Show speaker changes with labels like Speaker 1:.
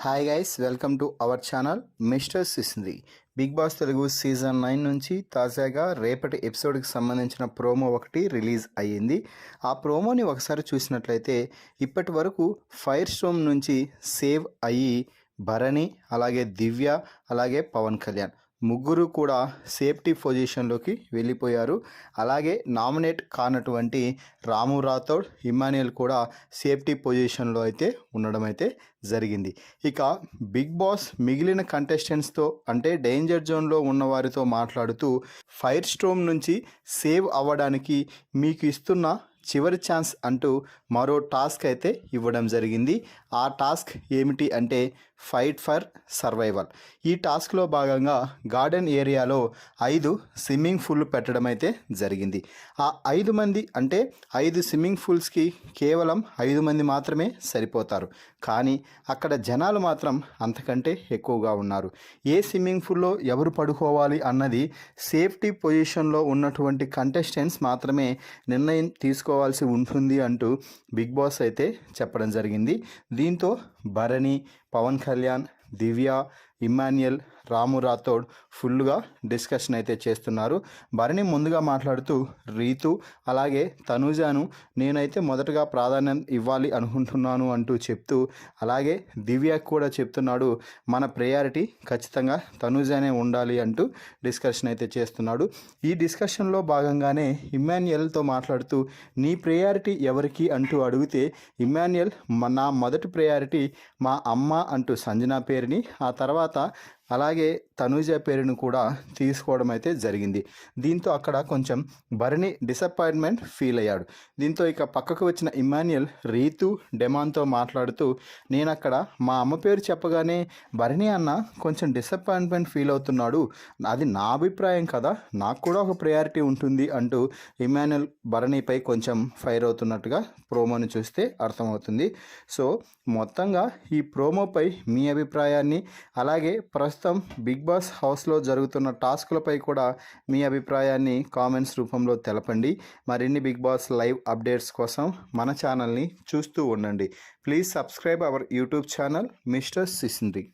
Speaker 1: Hi guys, welcome to our channel mister Sisindri. Bigg Boss Telugu season 9 నుంచి తాజాగా రేపటి ఎపిసోడ్కి సంబంధించిన ప్రోమో ఒకటి రిలీజ్ అయ్యింది. ఆ ప్రోమోని ఒకసారి చూసినట్లయితే ఇప్పటి వరకు ఫైర్ స్టోమ్ నుంచి సేవ్ అయ్యి భరణి, అలాగే దివ్య, అలాగే పవన్ కళ్యాణ్ ముగ్గురు కూడా సేఫ్టీ పొజిషన్లోకి వెళ్ళిపోయారు. అలాగే నామినేట్ కానటువంటి రాము రాథోడ్, ఇమాన్యుయల్ కూడా సేఫ్టీ పొజిషన్లో అయితే ఉండడం అయితే జరిగింది. ఇక బిగ్ బాస్ మిగిలిన కంటెస్టెంట్స్తో అంటే డేంజర్ జోన్లో ఉన్న వారితో మాట్లాడుతూ ఫైర్ స్టోమ్ నుంచి సేవ్ అవ్వడానికి మీకు ఇస్తున్న చివరి ఛాన్స్ అంటూ మరో టాస్క్ అయితే ఇవ్వడం జరిగింది. ఆ టాస్క్ ఏమిటి అంటే ఫైట్ ఫర్ సర్వైవల్. ఈ టాస్క్లో భాగంగా గార్డెన్ ఏరియాలో 5 స్విమ్మింగ్ పూల్ పెట్టడం అయితే జరిగింది. ఆ 5 మంది అంటే 5 స్విమ్మింగ్ పూల్స్కి కేవలం 5 మంది మాత్రమే సరిపోతారు. కానీ అక్కడ జనాలు మాత్రం అంతకంటే ఎక్కువగా ఉన్నారు. ఏ స్విమ్మింగ్ పూల్లో ఎవరు పడుకోవాలి అన్నది సేఫ్టీ పొజిషన్లో ఉన్నటువంటి కంటెస్టెంట్స్ మాత్రమే నిర్ణయం తీసుకోవాల్సి ఉంటుంది అంటూ బిగ్ బాస్ అయితే చెప్పడం జరిగింది. దీంతో భరణి, పవన్ కళ్యాణ్, దివ్య, ఇమాన్యుయల్, రాము రాథోడ్ ఫుల్గా డిస్కషన్ అయితే చేస్తున్నారు. భరణి ముందుగా మాట్లాడుతూ రీతు అలాగే తనూజాను నేనైతే మొదటగా ప్రాధాన్యం ఇవ్వాలి అనుకుంటున్నాను అంటూ చెప్తూ, అలాగే దివ్యకు కూడా చెప్తున్నాడు మన ప్రయారిటీ ఖచ్చితంగా తనూజానే ఉండాలి అంటూ డిస్కషన్ అయితే చేస్తున్నాడు. ఈ డిస్కషన్లో భాగంగానే ఇమాన్యుయల్తో మాట్లాడుతూ నీ ప్రయారిటీ ఎవరికి అంటూ అడిగితే ఇమాన్యుయల్ నా మొదటి ప్రయారిటీ మా అమ్మ అంటూ సంజన పేరుని, ఆ తర్వాత అలాగే తనూజ పేరును కూడా తీసుకోవడం అయితే జరిగింది. దీంతో అక్కడ కొంచెం భరణి డిసప్పాయింట్మెంట్ ఫీల్ అయ్యాడు. దీంతో ఇక పక్కకు వచ్చిన ఇమాన్యుయల్ రీతు, డెమాన్తో మాట్లాడుతూ నేను అక్కడ మా అమ్మ పేరు చెప్పగానే భరణి అన్న కొంచెం డిసప్పాయింట్మెంట్ ఫీల్ అవుతున్నాడు, అది నా అభిప్రాయం కదా, నాకు కూడా ఒక ప్రయారిటీ ఉంటుంది అంటూ ఇమాన్యుయల్ భరణిపై కొంచెం ఫైర్ అవుతున్నట్టుగా ప్రోమోని చూస్తే అర్థమవుతుంది. సో మొత్తంగా ఈ ప్రోమోపై మీ అభిప్రాయాన్ని, అలాగే ప్రస్తుతం బిగ్ బాస్ హౌస్లో జరుగుతున్న టాస్కులపై కూడా మీ అభిప్రాయాన్ని కామెంట్స్ రూపంలో తెలపండి. మరిన్ని బిగ్ బాస్ లైవ్ అప్డేట్స్ కోసం మన ఛానల్ని చూస్తూ ఉండండి. Please subscribe our YouTube channel mister సిసింద్రి.